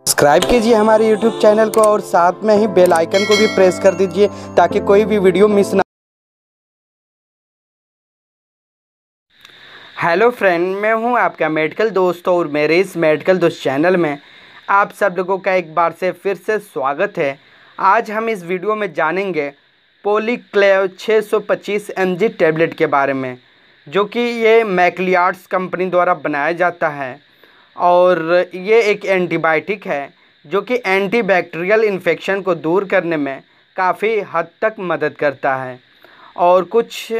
Subscribe कीजिए हमारे YouTube channel को और साथ में ही बेल आइकन को भी प्रेस कर दीजिए ताकि कोई भी वीडियो मिस ना। हेलो फ्रेंड, मैं हूं आपका मेडिकल दोस्त और मेरे इस मेडिकल दोस्त चैनल में आप सब लोगों का एक बार से फिर से स्वागत है। आज हम इस वीडियो में जानेंगे पॉलीक्लेव 625 mg टैबलेट के बारे में, जो कि ये मैक्लियार्ड्स कंपनी द्वारा बनाया जाता है और ये एक एंटीबायोटिक है जो कि एंटीबैक्टीरियल इन्फेक्शन को दूर करने में काफ़ी हद तक मदद करता है। और कुछ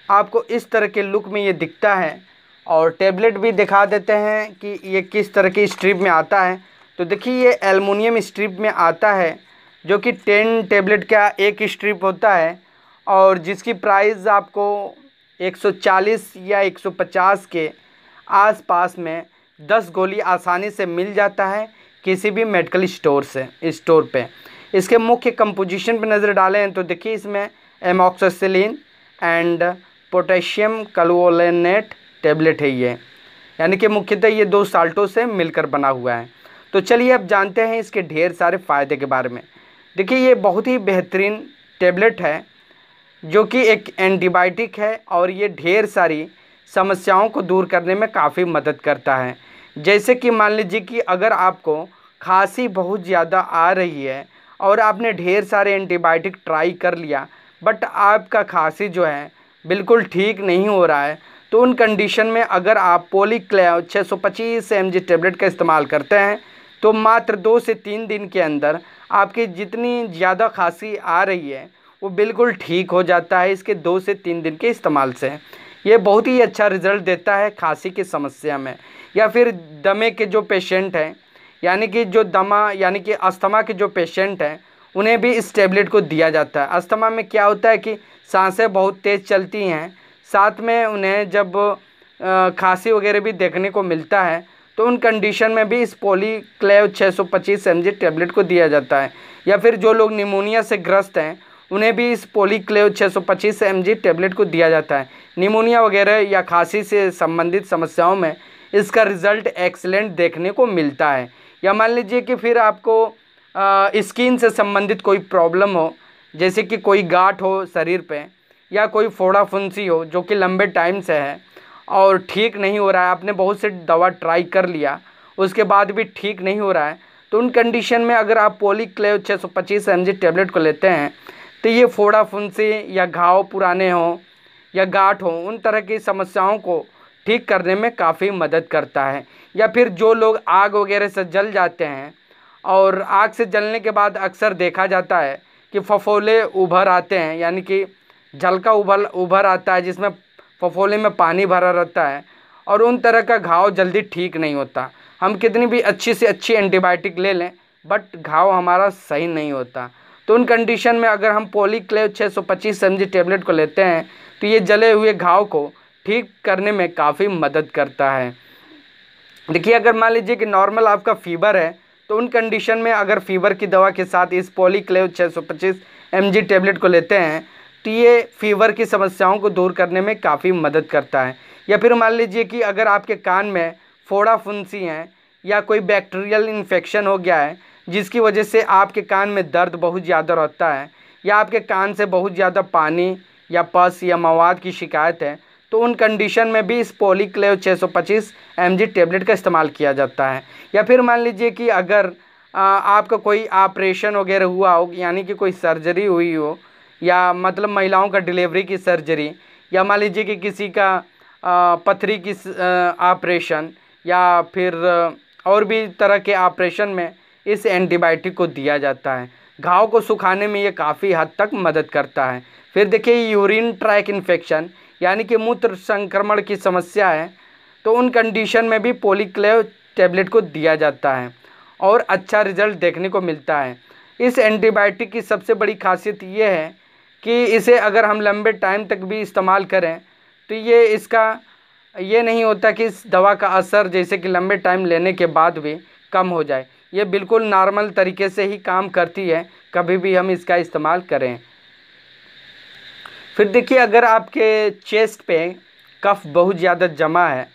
आपको इस तरह के लुक में ये दिखता है और टैबलेट भी दिखा देते हैं कि ये किस तरह की स्ट्रिप में आता है। तो देखिए, ये एल्युमिनियम स्ट्रिप में आता है जो कि 10 टैबलेट का एक स्ट्रिप होता है और जिसकी प्राइस आपको 140 या 150 के आसपास में 10 गोली आसानी से मिल जाता है किसी भी मेडिकल स्टोर पे। इसके मुख्य कंपोजिशन पे नज़र डालें तो देखिए, इसमें एमॉक्सिसिलिन एंड पोटेशियम क्लोरेनेट टैबलेट है ये, यानी कि मुख्यतः ये 2 साल्टों से मिलकर बना हुआ है। तो चलिए अब जानते हैं इसके ढेर सारे फ़ायदे के बारे में। देखिए, ये बहुत ही बेहतरीन टैबलेट है जो कि एक एंटीबायोटिक है और ये ढेर सारी समस्याओं को दूर करने में काफ़ी मदद करता है। जैसे कि मान लीजिए कि अगर आपको खांसी बहुत ज़्यादा आ रही है और आपने ढेर सारे एंटीबायोटिक ट्राई कर लिया बट आपका खांसी जो है बिल्कुल ठीक नहीं हो रहा है, तो उन कंडीशन में अगर आप पॉलीक्लेव 625 mg टैबलेट का इस्तेमाल करते हैं तो मात्र 2 से 3 दिन के अंदर आपकी जितनी ज़्यादा खांसी आ रही है वो बिल्कुल ठीक हो जाता है। इसके 2 से 3 दिन के इस्तेमाल से ये बहुत ही अच्छा रिज़ल्ट देता है खांसी की समस्या में। या फिर दमे के जो पेशेंट हैं, यानी कि जो दमा यानी कि अस्थमा के जो पेशेंट हैं, उन्हें भी इस टैबलेट को दिया जाता है। अस्थमा में क्या होता है कि सांसें बहुत तेज़ चलती हैं, साथ में उन्हें जब खांसी वगैरह भी देखने को मिलता है, तो उन कंडीशन में भी इस पॉलीक्लेव 625 mg टैबलेट को दिया जाता है। या फिर जो लोग निमोनिया से ग्रस्त हैं उन्हें भी इस पॉलीक्लेव 625 mg टैबलेट को दिया जाता है। निमोनिया वगैरह या खांसी से संबंधित समस्याओं में इसका रिज़ल्ट एक्सीलेंट देखने को मिलता है। या मान लीजिए कि फिर आपको स्किन से संबंधित कोई प्रॉब्लम हो, जैसे कि कोई गांठ हो शरीर पे या कोई फोड़ा फुंसी हो जो कि लंबे टाइम से है और ठीक नहीं हो रहा है, आपने बहुत से दवा ट्राई कर लिया उसके बाद भी ठीक नहीं हो रहा है, तो उन कंडीशन में अगर आप पॉलीक्लेव 625 mg टैबलेट को लेते हैं तो ये फोड़ा फुंसी या घाव पुराने हों या गांठ हो, उन तरह की समस्याओं को ठीक करने में काफ़ी मदद करता है। या फिर जो लोग आग वगैरह से जल जाते हैं और आग से जलने के बाद अक्सर देखा जाता है कि फफोले उभर आते हैं, यानी कि झलका उभर आता है जिसमें फफोले में पानी भरा रहता है और उन तरह का घाव जल्दी ठीक नहीं होता। हम कितनी भी अच्छी से अच्छी एंटीबायोटिक ले लें बट घाव हमारा सही नहीं होता। तो उन कंडीशन में अगर हम पॉलीक्लेव 625 mg टैबलेट को लेते हैं तो ये जले हुए घाव को ठीक करने में काफ़ी मदद करता है। देखिए, अगर मान लीजिए कि नॉर्मल आपका फीवर है तो उन कंडीशन में अगर फीवर की दवा के साथ इस पॉलीक्लेव 625 mg टैबलेट को लेते हैं तो ये फीवर की समस्याओं को दूर करने में काफ़ी मदद करता है। या फिर मान लीजिए कि अगर आपके कान में फोड़ा फुंसी हैं या कोई बैक्टीरियल इन्फेक्शन हो गया है जिसकी वजह से आपके कान में दर्द बहुत ज़्यादा रहता है या आपके कान से बहुत ज़्यादा पानी या पस या मवाद की शिकायत है, तो उन कंडीशन में भी इस पॉलीक्लेव 625 mg टैबलेट का इस्तेमाल किया जाता है। या फिर मान लीजिए कि अगर आपका कोई ऑपरेशन वगैरह हुआ हो, यानी कि कोई सर्जरी हुई हो या मतलब महिलाओं का डिलीवरी की सर्जरी, या मान लीजिए कि किसी का पथरी की ऑपरेशन या फिर और भी तरह के ऑपरेशन में इस एंटीबायोटिक को दिया जाता है। घाव को सुखाने में ये काफ़ी हद तक मदद करता है। फिर देखिए, यूरिन ट्रैक इन्फेक्शन यानी कि मूत्र संक्रमण की समस्या है, तो उन कंडीशन में भी पॉलीक्लेव टैबलेट को दिया जाता है और अच्छा रिजल्ट देखने को मिलता है। इस एंटीबायोटिक की सबसे बड़ी खासियत ये है कि इसे अगर हम लंबे टाइम तक भी इस्तेमाल करें तो ये नहीं होता कि इस दवा का असर जैसे कि लंबे टाइम लेने के बाद भी कम हो जाए। ये बिल्कुल नॉर्मल तरीके से ही काम करती है कभी भी हम इसका इस्तेमाल करें। फिर देखिए, अगर आपके चेस्ट पे कफ बहुत ज़्यादा जमा है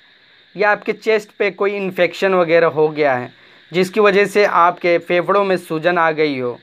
या आपके चेस्ट पे कोई इन्फेक्शन वगैरह हो गया है, जिसकी वजह से आपके फेफड़ों में सूजन आ गई हो,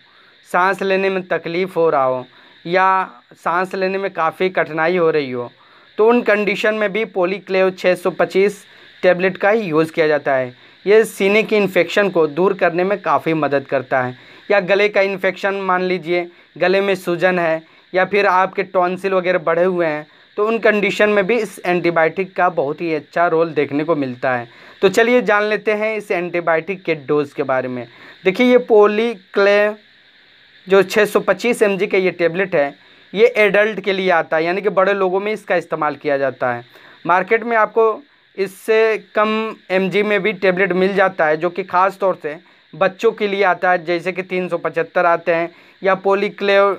सांस लेने में तकलीफ़ हो रहा हो या सांस लेने में काफ़ी कठिनाई हो रही हो, तो उन कंडीशन में भी पॉलीक्लेव 625 टैबलेट का ही यूज़ किया जाता है। ये सीने की इन्फेक्शन को दूर करने में काफ़ी मदद करता है। या गले का इन्फेक्शन, मान लीजिए गले में सूजन है या फिर आपके टॉन्सिल वगैरह बढ़े हुए हैं, तो उन कंडीशन में भी इस एंटीबायोटिक का बहुत ही अच्छा रोल देखने को मिलता है। तो चलिए जान लेते हैं इस एंटीबायोटिक के डोज के बारे में। देखिए, ये पॉलीक्लेव जो 625 mg का ये टैबलेट है, ये एडल्ट के लिए आता है, यानी कि बड़े लोगों में इसका इस्तेमाल किया जाता है। मार्केट में आपको इससे कम mg में भी टैबलेट मिल जाता है, जो कि ख़ास तौर से बच्चों के लिए आता है, जैसे कि 375 आते हैं, या पॉलीक्लेव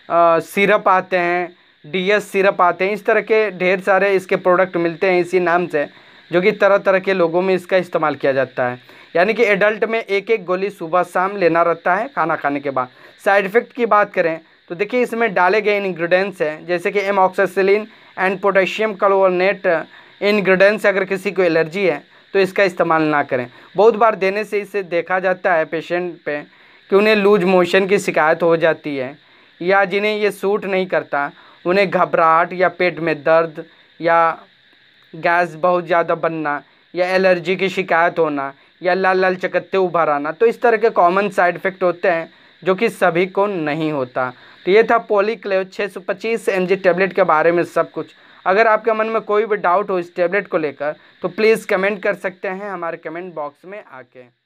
सिरप आते हैं, DS सिरप आते हैं। इस तरह के ढेर सारे इसके प्रोडक्ट मिलते हैं इसी नाम से, जो कि तरह तरह के लोगों में इसका इस्तेमाल किया जाता है। यानी कि एडल्ट में एक एक गोली सुबह शाम लेना रहता है खाना खाने के बाद। साइड इफ़ेक्ट की बात करें तो देखिए, इसमें डाले गए इंग्रेडिएंट्स हैं जैसे कि amoxicillin and potassium carbonate ingredients. अगर किसी को एलर्जी है तो इसका इस्तेमाल ना करें। बहुत बार देने से इसे देखा जाता है पेशेंट पे कि उन्हें लूज मोशन की शिकायत हो जाती है, या जिन्हें ये सूट नहीं करता उन्हें घबराहट या पेट में दर्द या गैस बहुत ज़्यादा बनना या एलर्जी की शिकायत होना या लाल लाल चकत्ते उभर आना। तो इस तरह के कॉमन साइड इफ़ेक्ट होते हैं जो कि सभी को नहीं होता। तो ये था पॉलीक्लेव 625 mg टैबलेट के बारे में सब कुछ। अगर आपके मन में कोई भी डाउट हो इस टैबलेट को लेकर तो प्लीज़ कमेंट कर सकते हैं हमारे कमेंट बॉक्स में आके।